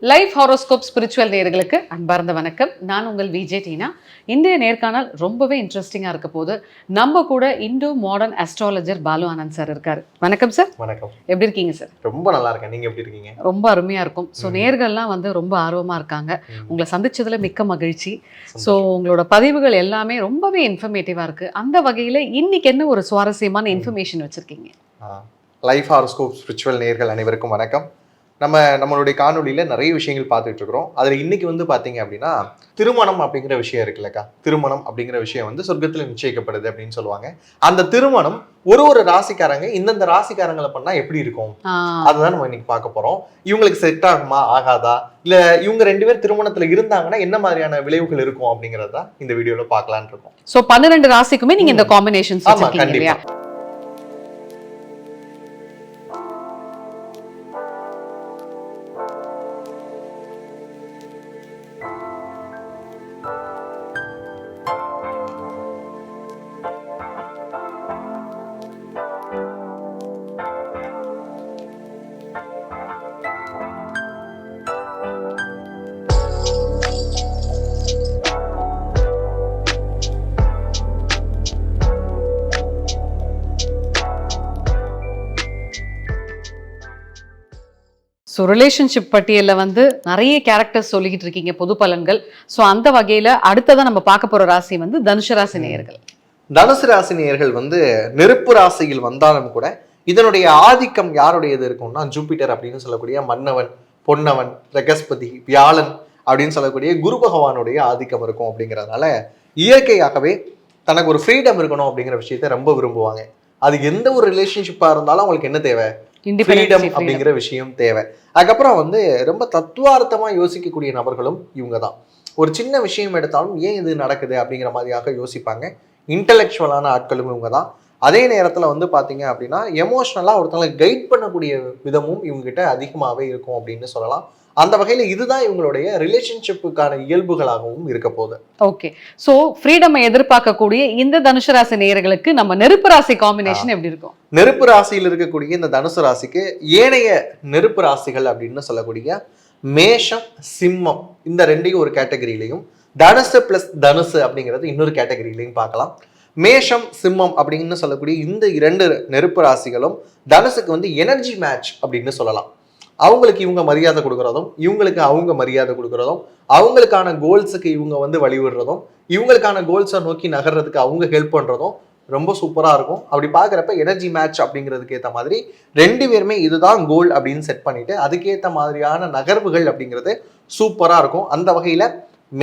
Life horoscope spiritual நேயர்களுக்கு அன்பார்ந்த வணக்கம். நான் உங்கள் விஜே டீனா. இன்றைய நேர்காணல் ரொம்பவே இன்ட்ரெஸ்டிங்காக இருக்க போது நம்ம கூட Indo modern astrologer Balu Anand sir இருக்காரு. வணக்கம் சார். வணக்கம். எப்படி இருக்கீங்க சார்? ரொம்ப நல்லா இருக்கேன். நீங்க எப்படி இருக்கீங்க? ரொம்ப அருமையா இருக்கும். ஸோ நேர்கள்லாம் ரொம்ப ஆர்வமா இருக்காங்க. உங்களை சந்திச்சதுல மிக்க மகிழ்ச்சி. ஸோ உங்களோட பதிவுகள் எல்லாமே ரொம்பவே இன்ஃபர்மேட்டிவா இருக்கு. அந்த வகையில இன்னைக்கு என்ன ஒரு சுவாரஸ்யமான இன்ஃபர்மேஷன் வச்சிருக்கீங்க? லைஃப் ஹாரோஸ்கோப் ஸ்பிரிச்சுவல் நேயர்கள் அனைவருக்கும் வணக்கம். நம்மளுடைய காணொலியில் நிறைய விஷயங்கள் பார்த்துட்டு இருக்கிறோம். அதில் இன்னைக்கு பார்த்தீங்க அப்படின்னா திருமணம் அப்படிங்கிற விஷயம் இருக்குல்லக்கா. திருமணம் அப்படிங்கிற விஷயம் சொர்க்கத்தில் நிச்சயிக்கப்படுது அப்படின்னு சொல்லுவாங்க. அந்த திருமணம் ஒரு ராசிக்காரங்க இந்தந்த ராசிக்காரங்களை பண்ணா எப்படி இருக்கும் அதுதான் நம்ம இன்னைக்கு பார்க்க போறோம். இவங்களுக்கு செட் ஆகுமா ஆகாதா, இல்ல இவங்க ரெண்டு பேர் திருமணத்துல இருந்தாங்கன்னா என்ன மாதிரியான விளைவுகள் இருக்கும் அப்படிங்கறத இந்த வீடியோல பார்க்கலாம்னு இருக்கோம். சோ 12 ராசிக்குமே நீங்க இந்த காம்பினேஷன்ஸ் வச்சிருக்கீங்க இல்லையா? ஸோ ரிலேஷன்ஷிப் பட்டியலில் நிறைய கேரக்டர்ஸ் சொல்லிக்கிட்டு இருக்கீங்க, பொது பலன்கள். ஸோ அந்த வகையில் அடுத்ததான் நம்ம பார்க்க போகிற ராசி தனுசு ராசி நேயர்கள். தனுசு ராசி நேயர்கள் நெருப்பு ராசியில் வந்தாலும் கூட இதனுடைய ஆதிக்கம் யாருடையது இருக்கும்னா ஜூபிட்டர் அப்படின்னு சொல்லக்கூடிய மன்னவன், பொன்னவன், பிரகஸ்பதி, வியாழன் அப்படின்னு சொல்லக்கூடிய குரு பகவானுடைய ஆதிக்கம் இருக்கும். அப்படிங்கிறதுனால இயற்கையாகவே தனக்கு ஒரு ஃப்ரீடம் இருக்கணும் அப்படிங்கிற விஷயத்த ரொம்ப விரும்புவாங்க. அது எந்த ஒரு ரிலேஷன்ஷிப்பாக இருந்தாலும் அவங்களுக்கு என்ன தேவை? ஃப்ரீடம் அப்படிங்கிற விஷயம் தேவை. அதுக்கப்புறம் ரொம்ப தத்துவார்த்தமா யோசிக்கக்கூடிய நபர்களும் இவங்க தான். ஒரு சின்ன விஷயம் எடுத்தாலும் ஏன் இது நடக்குது அப்படிங்கிற மாதிரியாக யோசிப்பாங்க. இன்டலெக்சுவலான ஆட்களும் இவங்க தான். அதே நேரத்தில் பார்த்தீங்க அப்படின்னா எமோஷனலாக ஒருத்தவங்களை கைட் பண்ணக்கூடிய விதமும் இவங்ககிட்ட அதிகமாகவே இருக்கும் அப்படின்னு சொல்லலாம். அந்த வகையில் இதுதான் இவங்களுடைய ரிலேஷன்ஷிப்புக்கான இயல்புகளாகவும் இருக்க போகுது. ஓகே. ஸோ ஃப்ரீடம் எதிர்பார்க்கக்கூடிய இந்த தனுசு ராசி நேயர்களுக்கு நம்ம நெருப்பு ராசி காம்பினேஷன் எப்படி இருக்கும்? நெருப்பு ராசியில் இருக்கக்கூடிய இந்த தனுசு ராசிக்கு ஏனைய நெருப்பு ராசிகள் அப்படின்னு சொல்லக்கூடிய மேஷம், சிம்மம் இந்த ரெண்டையும் ஒரு கேட்டகரியிலையும், தனுசு பிளஸ் தனுசு அப்படிங்கிறது இன்னொரு கேட்டகரியிலையும் பார்க்கலாம். மேஷம், சிம்மம் அப்படின்னு சொல்லக்கூடிய இந்த இரண்டு நெருப்பு ராசிகளும் தனுசுக்கு எனர்ஜி மேட்ச் அப்படின்னு சொல்லலாம். அவங்களுக்கு இவங்க மரியாதை கொடுக்குறதும், இவங்களுக்கு அவங்க மரியாதை கொடுக்குறதும், அவங்களுக்கான கோல்ஸுக்கு இவங்க வழிவிடுறதும், இவங்களுக்கான கோல்ஸை நோக்கி நகர்றதுக்கு அவங்க ஹெல்ப் பண்ணுறதும் ரொம்ப சூப்பராக இருக்கும். அப்படி பார்க்குறப்ப எனர்ஜி மேட்ச் அப்படிங்கிறதுக்கு ஏற்ற மாதிரி ரெண்டு பேருமே இதுதான் கோல் அப்படின்னு செட் பண்ணிட்டு அதுக்கேற்ற மாதிரியான நகர்வுகள் அப்படிங்கிறது சூப்பராக இருக்கும். அந்த வகையில்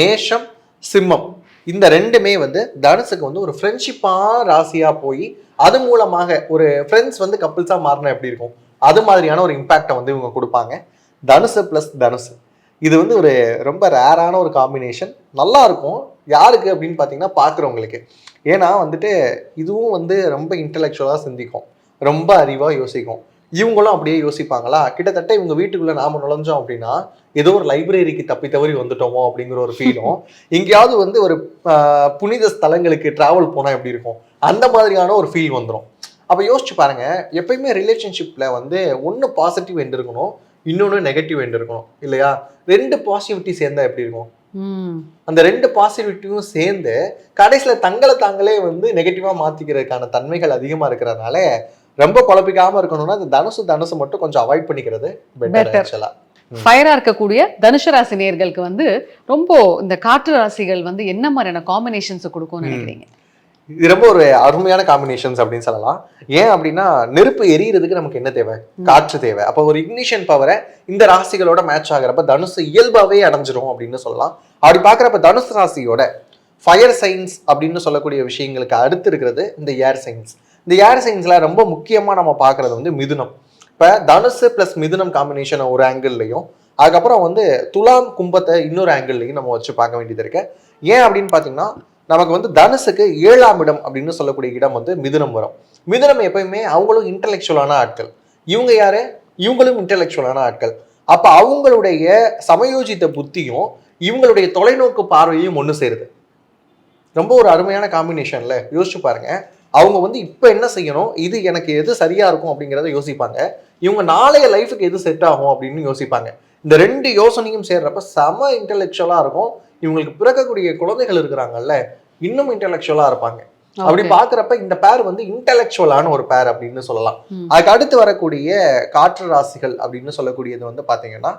மேஷம், சிம்மம் இந்த ரெண்டுமே தனுசுக்கு ஒரு ஃப்ரெண்ட்ஷிப்பான ராசியாக போய் அது மூலமாக ஒரு ஃப்ரெண்ட்ஸ் கப்புள்ஸாக மாறினா எப்படி இருக்கும், அது மாதிரியான ஒரு இம்பேக்டை இவங்க கொடுப்பாங்க. தனுசு பிளஸ் தனுசு இது ஒரு ரொம்ப ரேரான ஒரு காம்பினேஷன். நல்லா இருக்கும். யாருக்கு அப்படின்னு பார்த்தீங்கன்னா பார்க்குறவங்களுக்கு. ஏன்னா இதுவும் ரொம்ப இன்டலெக்சுவலாக சிந்திக்கும், ரொம்ப அறிவாக யோசிக்கும். இவங்களும் அப்படியே யோசிப்பாங்களா? கிட்டத்தட்ட இவங்க வீட்டுக்குள்ளே நாம நுழைஞ்சோம் அப்படின்னா ஏதோ ஒரு லைப்ரரிக்கு தப்பி தவறி வந்துட்டோமோ அப்படிங்கிற ஒரு ஃபீலும், எங்கேயாவது ஒரு புனித ஸ்தலங்களுக்கு டிராவல் போனால் எப்படி இருக்கும் அந்த மாதிரியான ஒரு ஃபீல் வந்துடும். அப்போ யோசிச்சு பாருங்க, எப்பயுமே ரிலேஷன்ஷிப்ல ஒன்று பாசிட்டிவ் எண்ட் இருக்கணும், இன்னொன்று நெகட்டிவ் எண்ட் இருக்கணும் இல்லையா? ரெண்டு பாசிட்டிவிட்டி சேர்ந்தா எப்படி இருக்கும்? அந்த ரெண்டு பாசிட்டிவிட்டியும் சேர்ந்து கடைசியில் தங்களை தாங்களே நெகட்டிவா மாத்திக்கிறதுக்கான தன்மைகள் அதிகமா இருக்கிறதுனால ரொம்ப குழப்பிக்காம இருக்கணும்னா அந்த தனுசு மட்டும் கொஞ்சம் அவாய்ட் பண்ணிக்கிறது பெட்டர். ஃபயரா இருக்கக்கூடிய தனுசு ராசி நேயர்களுக்கு ரொம்ப இந்த காற்று ராசிகள் என்ன மாதிரியான காம்பினேஷன்ஸ் கொடுக்கும்னு நினைக்கிறீங்க? இது ரொம்ப ஒரு அருமையான காம்பினேஷன்ஸ் அப்படின்னு சொல்லலாம். ஏன் அப்படின்னா நெருப்பு எரியறதுக்கு நமக்கு என்ன தேவை? காற்று தேவை. அப்போ ஒரு இக்னிஷன் பவரை இந்த ராசிகளோட மேட்ச் ஆகிறப்ப தனுசு இயல்பாவே அடைஞ்சிரும் அப்படின்னு சொல்லலாம். அப்படி பார்க்குறப்ப தனுசு ராசியோட ஃபயர் சைன்ஸ் அப்படின்னு சொல்லக்கூடிய விஷயங்களுக்கு அடுத்து இருக்கிறது இந்த ஏர் சைன்ஸ். இந்த ஏர் சைன்ஸ்ல ரொம்ப முக்கியமாக நம்ம பார்க்கறது மிதுனம். இப்போ தனுசு பிளஸ் மிதுனம் காம்பினேஷனை ஒரு ஆங்கிள்லையும், அதுக்கப்புறம் துலாம் கும்பத்தை இன்னொரு ஆங்கிள்லையும் நம்ம வச்சு பார்க்க வேண்டியது இருக்கு. ஏன் அப்படின்னு பார்த்தீங்கன்னா நமக்கு தனுசுக்கு 7ஆம் இடம் அப்படின்னு சொல்லக்கூடிய இடம் மிதுனம் வரும். மிதுனம் எப்பயுமே அவங்களும் இன்டலெக்சுவலான ஆட்கள். இவங்க யாரு? இவங்களும் இன்டலெக்சுவலான ஆட்கள். அப்ப அவங்களுடைய சமயோஜித்த புத்தியும் இவங்களுடைய தொலைநோக்கு பார்வையும் ஒன்று சேருது. ரொம்ப ஒரு அருமையான காம்பினேஷன்ல யோசிச்சு பாருங்க. அவங்க இப்போ என்ன செய்யணும், இது எனக்கு எது சரியா இருக்கும் அப்படிங்கிறத யோசிப்பாங்க. இவங்க நாளைய லைஃபுக்கு எது செட் ஆகும் அப்படின்னு யோசிப்பாங்க. இந்த ரெண்டு யோசனையும் சேர்றப்ப செம இன்டெலெக்சுவலா இருக்கும். இவங்களுக்கு பிறக்கக்கூடிய குழந்தைகள் இருக்கிறாங்கல்ல, இன்னும் இன்டெலெக்சுவலா இருப்பாங்க. அப்படி பாக்குறப்ப இந்த பேர் வந்து இன்டெலெக்சுவலான ஒரு பேர் அப்படின்னு சொல்லலாம். அதுக்கு அடுத்து வரக்கூடிய காற்று ராசிகள் அப்படின்னு சொல்லக்கூடியது வந்து பாத்தீங்கன்னா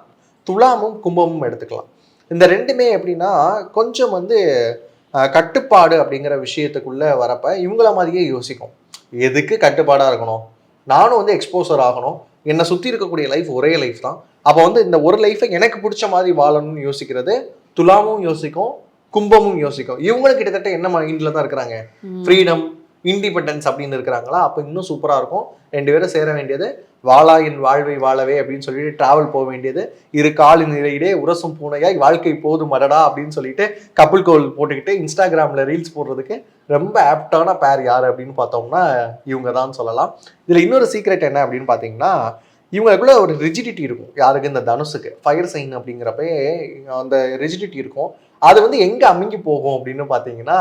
துலாமும் கும்பமும் எடுத்துக்கலாம். இந்த ரெண்டுமே எப்படின்னா கொஞ்சம் வந்து கட்டுப்பாடு அப்படிங்கிற விஷயத்துக்குள்ள வரப்ப இவங்கள மாதிரியே யோசிக்கும். எதுக்கு கட்டுப்பாடா இருக்கணும், நானும் வந்து எக்ஸ்போசர் ஆகணும், என்னை சுத்தி இருக்கக்கூடிய லைஃப் ஒரே லைஃப் தான், அப்போ வந்து இந்த ஒரு லைஃபை எனக்கு பிடிச்ச மாதிரி வாழணும்னு யோசிக்கிறது துலாமும் யோசிக்கும், கும்பமும் யோசிக்கும். இவங்களும் கிட்டத்தட்ட என்ன மைண்ட்ல தான் இருக்கிறாங்க, ஃப்ரீடம் இண்டிபெண்டன்ஸ் அப்படின்னு இருக்கிறாங்களா, அப்போ இன்னும் சூப்பரா இருக்கும். ரெண்டு பேரும் சேர வேண்டியது வாழா என் வாழ்வை வாழவே அப்படின்னு சொல்லிட்டு டிராவல் போக வேண்டியது, இரு காலின் நிலையிலே உரசும் பூனையாய் வாழ்க்கை போதும் மடடா அப்படின்னு சொல்லிட்டு கப்புள் கோல் போட்டுக்கிட்டு இன்ஸ்டாகிராம்ல ரீல்ஸ் போடுறதுக்கு ரொம்ப ஆப்டான பேர் யாரு அப்படின்னு பார்த்தோம்னா இவங்க தான் சொல்லலாம். இதுல இன்னொரு சீக்ரெட் என்ன அப்படின்னு பாத்தீங்கன்னா, இவங்களுக்குள்ள ஒரு ரிஜிடிட்டி இருக்கும். யாருக்கு? இந்த தனுசுக்கு. ஃபயர் சைன் அப்படிங்கிறப்ப அந்த ரிஜிடிட்டி இருக்கும். அது வந்து எங்க அமுங்கி போகும் அப்படின்னு பாத்தீங்கன்னா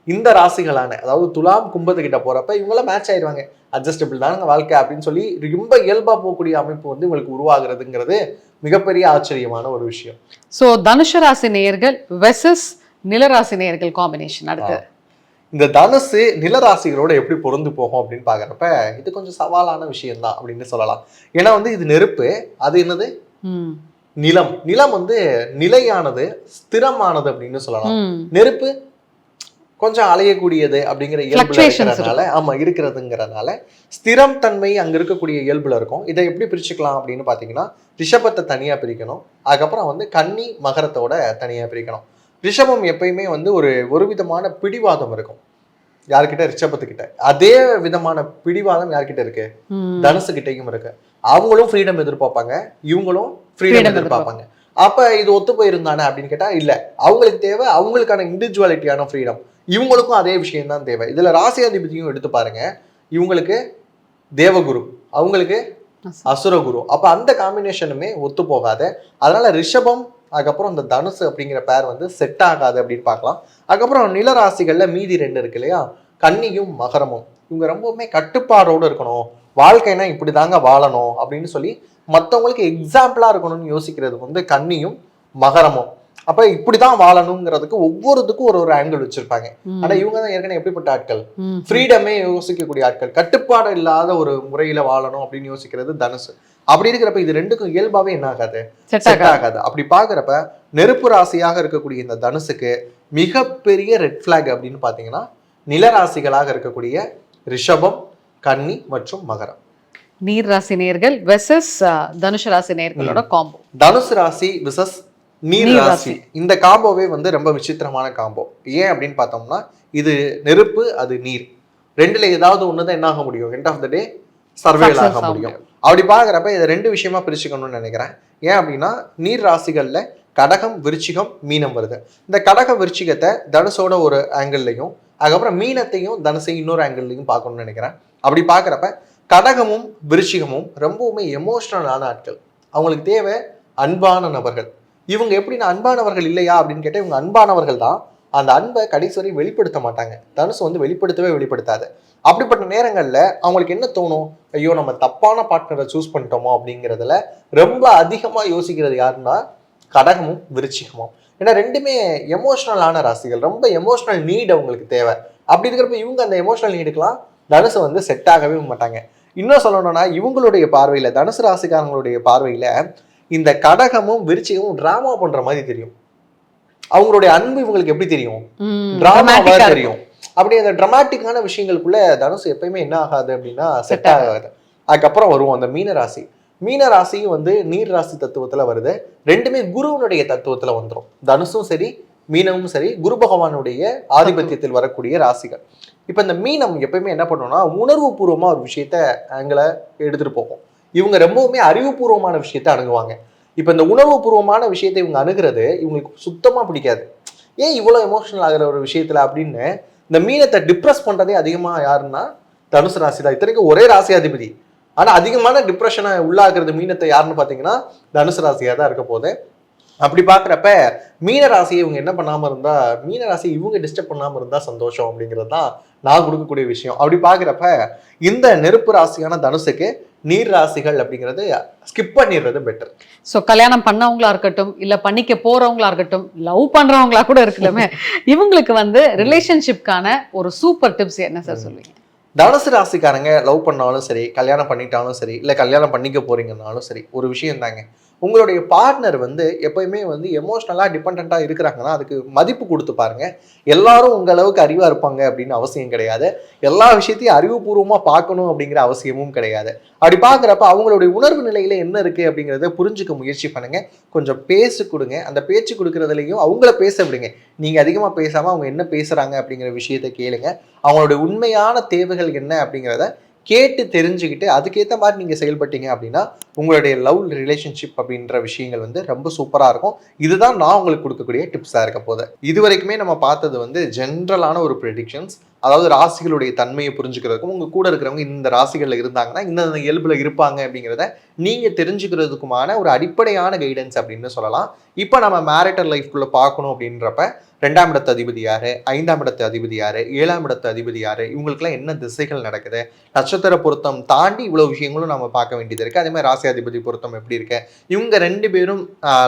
இந்த ராசிகளான, அதாவது துலாம் கும்பத்துக்கிட்ட போறப்ப இவங்களாம் மேட்ச் ஆயிடுவாங்க. அட்ஜஸ்டபிள் தானுங்க வாழ்க்கை அப்படின்னு சொல்லி ரொம்ப இயல்பா போகக்கூடிய அமைப்பு வந்து இவங்களுக்கு உருவாகிறதுங்கிறது மிகப்பெரிய ஆச்சரியமான ஒரு விஷயம். ஸோ தனுஷ ராசி நேயர்கள் வெர்சஸ் நிலராசி நேயர்கள் காம்பினேஷன் அடுத்து. இந்த தனுசு நிலராசிகளோட எப்படி பொருந்து போகும் அப்படின்னு பாக்குறப்ப இது கொஞ்சம் சவாலான விஷயம் தான் அப்படின்னு சொல்லலாம். ஏன்னா வந்து இது நெருப்பு, அது என்னது நிலம். நிலம் வந்து நிலையானது, ஸ்திரமானது அப்படின்னு சொல்லலாம். நெருப்பு கொஞ்சம் அலையக்கூடியது அப்படிங்கிற இயல்புல இருக்கிறதுனால, ஆமா இருக்கிறதுங்கிறதுனால ஸ்திரம் தன்மை அங்க இருக்கக்கூடிய இயல்புல இருக்கும். இதை எப்படி பிரிச்சுக்கலாம் அப்படின்னு பாத்தீங்கன்னா, ரிஷபத்தை தனியா பிரிக்கணும், அதுக்கப்புறம் வந்து கன்னி மகரத்தோட தனியா பிரிக்கணும். ரிஷபம் எப்பயுமே வந்து ஒரு விதமான பிடிவாதம் இருக்கும் யார்கிட்ட, ரிஷபத்துக்கிட்ட. அதே விதமான பிடிவாதம் யார்கிட்ட இருக்கு, தனுசு கிட்டையும் இருக்கு. அவங்களும் ஃப்ரீடம் எதிர்பார்ப்பாங்க, இவங்களும் ஃப்ரீடம் எதிர்பார்ப்பாங்க. அப்ப இது ஒத்து போயிருந்தானே அப்படின்னு கேட்டா இல்ல, அவங்களுக்கு தேவை அவங்களுக்கான இண்டிவிஜுவாலிட்டியான ஃப்ரீடம், இவங்களுக்கும் அதே விஷயம் தான் தேவை. இதுல ராசியாதிபதியும் எடுத்து பாருங்க, இவங்களுக்கு தேவகுரு, அவங்களுக்கு அசுரகுரு. அப்ப அந்த காம்பினேஷனுமே ஒத்து போகாத, அதனால ரிஷபம் அதுக்கப்புறம் இந்த தனுசு அப்படிங்கிற பேர் வந்து செட் ஆகாது அப்படின்னு பார்க்கலாம். அதுக்கப்புறம் நிலராசிகள்ல மீதி ரெண்டு இருக்கு இல்லையா, கன்னியும் மகரமும். இவங்க ரொம்பவுமே கட்டுப்பாடோடு இருக்கணும், வாழ்க்கைனா இப்படி தாங்க வாழணும் அப்படின்னு சொல்லி மற்றவங்களுக்கு எக்ஸாம்பிளா இருக்கணும்னு யோசிக்கிறது வந்து கன்னியும் மகரமும். அப்ப இப்படிதான் வாழணுங்கிறதுக்கு ஒவ்வொருத்துக்கும் ஒரு ஆங்கிள் வச்சிருப்பாங்க. ஆனா இவங்க தான் ஏற்கனவே எப்படிப்பட்ட ஆட்கள், ஃப்ரீடமே யோசிக்கக்கூடிய ஆட்கள், கட்டுப்பாடு இல்லாத ஒரு முறையில வாழணும் அப்படின்னு யோசிக்கிறது தனுசு. அப்படி இருக்கிறப்ப இது ரெண்டுக்கும் இயல்பாவே என்ன ஆகாது, செட் ஆகாது. அப்படி பாக்குறப்ப நெருப்பு ராசியாக இருக்கக்கூடிய இந்த தனுசுக்கு மிகப்பெரிய ரெட் பிளாக் அப்படின்னு பாத்தீங்கன்னா நிலராசிகளாக இருக்கக்கூடிய ரிஷபம், கன்னி மற்றும் மகரம். நீர் ராசி நேயர்கள் வெர்சஸ் தனுஷ ராசி நேயர்களோட காம்போ. தனுசு ராசி விசஸ் நீர் ராசி, இந்த காம்போவே வந்து ரொம்ப விசித்திரமான காம்போ. ஏன் அப்படின்னு பார்த்தோம்னா இது நெருப்பு, அது நீர், ரெண்டுல ஏதாவது ஒண்ணுதான் என்ன ஆக முடியும், எண்ட் ஆஃப் த டே சர்வேல் ஆக முடியும். அப்படி பாக்குறப்ப இதை ரெண்டு விஷயமா பிரிச்சுக்கணும்னு நினைக்கிறேன். ஏன் அப்படின்னா நீர் ராசிகள்ல கடகம், விருச்சிகம், மீனம் வருது. இந்த கடக விருச்சிகத்தை தனுசோட ஒரு ஆங்கிள்லையும், அதுக்கப்புறம் மீனத்தையும் தனுசையும் இன்னொரு ஆங்கிள்லையும் பார்க்கணும்னு நினைக்கிறேன். அப்படி பாக்குறப்ப கடகமும் விருச்சிகமும் ரொம்பவுமே எமோஷனலான ஆட்கள். அவங்களுக்கு தேவை அன்பான நபர்கள். இவங்க எப்படின்னா அன்பானவர்கள் இல்லையா அப்படின்னு கேட்டால் இவங்க அன்பானவர்கள் தான், அந்த அன்பை கடைசி வரை வெளிப்படுத்த மாட்டாங்க. தனுசு வந்து வெளிப்படுத்தாது. அப்படிப்பட்ட நேரங்கள்ல அவங்களுக்கு என்ன தோணும், ஐயோ நம்ம தப்பான பார்ட்னரை சூஸ் பண்ணிட்டோமோ அப்படிங்கிறதுல ரொம்ப அதிகமா யோசிக்கிறது யாருன்னா கடகமும் விருச்சிகமும். ஏன்னா ரெண்டுமே எமோஷனலான ராசிகள், ரொம்ப எமோஷனல் நீட் அவங்களுக்கு தேவை. அப்படி இருக்கிறப்ப இவங்க அந்த எமோஷனல் நீடுக்கெல்லாம் தனுசு வந்து செட் ஆகவே மாட்டாங்க. இன்னும் சொல்லணும்னா இவங்களுடைய பார்வையில, தனுசு ராசிக்காரங்களுடைய பார்வையில இந்த கடகமும் விருச்சிகமும் டிராமா பண்ற மாதிரி தெரியும். அவங்களுடைய அன்பு இவங்களுக்கு எப்படி தெரியும், டிராமாவா தெரியும். அப்படி அந்த டிராமாட்டிக்கான விஷயங்களுக்குள்ள தனுசு எப்பயுமே என்ன ஆகாது அப்படின்னா செட் ஆகாது. அதுக்கப்புறம் வருவோம் அந்த மீனராசி. மீனராசியும் வந்து நீர் ராசி தத்துவத்துல வருது, ரெண்டுமே குருவனுடைய தத்துவத்துல வந்துடும். தனுசும் சரி மீனமும் சரி குரு பகவானுடைய ஆதிபத்தியத்தில் வரக்கூடிய ராசிகள். இப்ப இந்த மீனம் எப்பயுமே என்ன பண்ணுவோம்னா உணர்வு பூர்வமா ஒரு விஷயத்த ஆங்கிளை எடுத்துட்டு போகும். இவங்க ரொம்பவுமே அறிவுபூர்வமான விஷயத்த அணுகுவாங்க. இப்ப இந்த உணர்வு பூர்வமான விஷயத்தை இவங்க அணுகிறது இவங்களுக்கு சுத்தமா பிடிக்காது. ஏன் இவ்வளவு எமோஷனல் ஆகிற ஒரு விஷயத்துல அப்படின்னு இந்த மீனத்தை டிப்ரெஸ் பண்றதே அதிகமா யாருன்னா தனுசு ராசி தான். இத்தனைக்கும் ஒரே ராசியாதிபதி, ஆனா அதிகமான டிப்ரெஷனை உள்ளாக்குறது மீனத்தை யாருன்னு பாத்தீங்கன்னா தனுசு ராசியா தான் இருக்க போது. அப்படி பாக்குறப்ப மீன ராசியை இவங்க என்ன பண்ணாம இருந்தா, மீன ராசி இவங்க டிஸ்டர்ப் பண்ணாம இருந்தா சந்தோஷம் அப்படிங்கிறது தான் நான் கொடுக்கக்கூடிய விஷயம். அப்படி பாக்குறப்ப இந்த நெருப்பு ராசியான தனுசுக்கு நீர் ராசிகள் அப்படிங்கிறது ஸ்கிப் பண்ணிடுறது பெட்டர். ஸோ கல்யாணம் பண்ணவங்களா இருக்கட்டும், இல்ல பண்ணிக்க போறவங்களா இருக்கட்டும், லவ் பண்றவங்களா கூட இருக்கலாமே, இவங்களுக்கு வந்து ரிலேஷன்ஷிப்கான ஒரு சூப்பர் டிப்ஸ் என்ன சார் சொல்லுவீங்க? தனுசு ராசிக்காரங்க லவ் பண்ணாலும் சரி, கல்யாணம் பண்ணிட்டாலும் சரி, இல்லை கல்யாணம் பண்ணிக்க போறீங்கன்னாலும் சரி, ஒரு விஷயம் தாங்க, உங்களுடைய பார்ட்னர் வந்து எப்பயுமே வந்து எமோஷ்னலாக டிபெண்ட்டாக இருக்கிறாங்கன்னா அதுக்கு மதிப்பு கொடுத்து பாருங்க. எல்லாரும் உங்க அளவுக்கு அறிவா இருப்பாங்க அப்படின்னு அவசியம் கிடையாது. எல்லா விஷயத்தையும் அறிவுபூர்வமாக பார்க்கணும் அப்படிங்கிற அவசியமும் கிடையாது. அப்படி பார்க்குறப்ப அவங்களுடைய உணர்வு நிலையில என்ன இருக்கு அப்படிங்கிறத புரிஞ்சுக்க முயற்சி பண்ணுங்க. கொஞ்சம் பேசு கொடுங்க. அந்த பேச்சு கொடுக்கறதுலையும் அவங்கள பேச விடுங்க. நீங்க அதிகமாக பேசாம அவங்க என்ன பேசுறாங்க அப்படிங்கிற விஷயத்த கேளுங்க. அவங்களுடைய உண்மையான தேவைகள் என்ன அப்படிங்கிறத கேட்டு தெரிஞ்சுக்கிட்டு அதுக்கேற்ற மாதிரி நீங்கள் செயல்பட்டீங்க அப்படின்னா உங்களுடைய லவ் ரிலேஷன்ஷிப் அப்படின்ற விஷயங்கள் வந்து ரொம்ப சூப்பராக இருக்கும். இதுதான் நான் உங்களுக்கு கொடுக்கக்கூடிய டிப்ஸாக இருக்க போது. இது வரைக்குமே நம்ம பார்த்தது வந்து ஜென்ரலான ஒரு ப்ரெடிக்ஷன்ஸ், அதாவது ராசிகளுடைய தன்மையை புரிஞ்சுக்கிறதுக்கும் உங்கள் கூட இருக்கிறவங்க இந்த ராசிகளில் இருந்தாங்கன்னா இந்த இயல்பில் இருப்பாங்க அப்படிங்கிறத நீங்கள் தெரிஞ்சுக்கிறதுக்குமான ஒரு அடிப்படையான கைடன்ஸ் அப்படின்னு சொல்லலாம். இப்போ நம்ம மேரிட்டல் லைஃப்குள்ளே பார்க்கணும் அப்படின்றப்ப 2ஆம் இடத்து அதிபதி யாரு, 5ஆம் இடத்து அதிபதி யாரு, 7ஆம் இடத்து அதிபதி யாரு, இவங்களுக்குலாம் என்ன திசைகள் நடக்குது, நட்சத்திர பொருத்தம் தாண்டி இவ்வளவு விஷயங்களும் நம்ம பார்க்க வேண்டியது இருக்கு. அதே மாதிரி ராசி அதிபதி பொருத்தம் எப்படி இருக்கு, இவங்க 2 பேரும்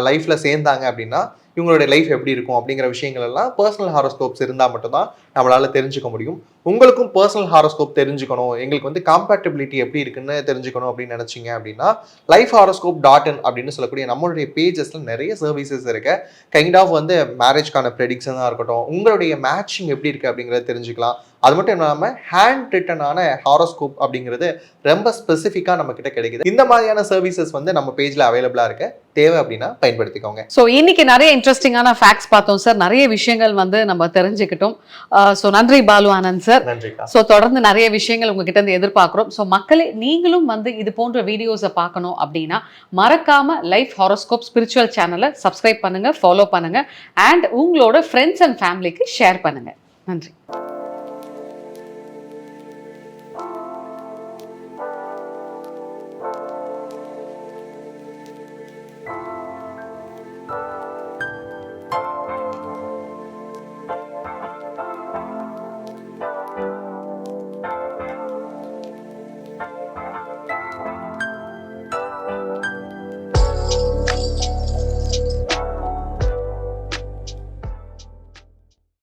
லைஃப்ல சேர்ந்தாங்க அப்படின்னா இவங்களுடைய லைஃப் எப்படி இருக்கும் அப்படிங்கிற விஷயங்கள் எல்லாம் பர்சனல் ஹாரோஸ்கோப்ஸ் இருந்தால் மட்டும்தான் நம்மளால தெரிஞ்சுக்க முடியும். உங்களுக்கும் பர்சனல் ஹாரோஸ்கோப் தெரிஞ்சுக்கணும், எங்களுக்கு வந்து காம்பேட்டபிலிட்டி எப்படி இருக்குன்னு தெரிஞ்சுக்கணும் அப்படின்னு நினைச்சீங்க அப்படின்னா lifehoroscope.in அப்படின்னு சொல்லக்கூடிய நம்மளுடைய பேஜஸ்ல நிறைய சர்வீசஸ் இருக்கு. கைண்ட் ஆஃப் வந்து மேரேஜ்க்கான ப்ரெடிக்ஷனாக இருக்கட்டும், உங்களுடைய மேட்சிங் எப்படி இருக்கு அப்படிங்கிறத தெரிஞ்சுக்கலாம். அது மட்டும் இல்லாமல் ஹேண்ட் ரிட்டனான ஹாரோஸ்கோப் அப்படிங்கிறது ரொம்ப ஸ்பெசிஃபிக்காக நம்ம கிட்ட கிடைக்குது. இந்த மாதிரியான சர்வீசஸ் வந்து நம்ம பேஜ்ல அவைலபிளா இருக்கு. தேவை அப்படின்னா பயன்படுத்திக்கோங்க. ஸோ இன்னைக்கு நிறைய இன்ட்ரெஸ்டிங்கான ஃபேக்ட்ஸ் பார்த்தோம் சார், நிறைய விஷயங்கள் வந்து நம்ம தெரிஞ்சுக்கிட்டோம். ஸோ நன்றி பாலு ஆனந்த் சார். நன்றிக்கா. ஸோ தொடர்ந்து நிறைய விஷயங்கள் உங்ககிட்ட இருந்து எதிர்பார்க்குறோம். ஸோ மக்களே, நீங்களும் வந்து இது போன்ற வீடியோஸை பார்க்கணும் அப்படின்னா மறக்காம லைஃப் ஹாரோஸ்கோப் ஸ்பிரிச்சுவல் சேனலை சப்ஸ்கிரைப் பண்ணுங்க, ஃபாலோ பண்ணுங்க, அண்ட் உங்களோட ஃப்ரெண்ட்ஸ் அண்ட் ஃபேமிலிக்கு ஷேர் பண்ணுங்க. நன்றி.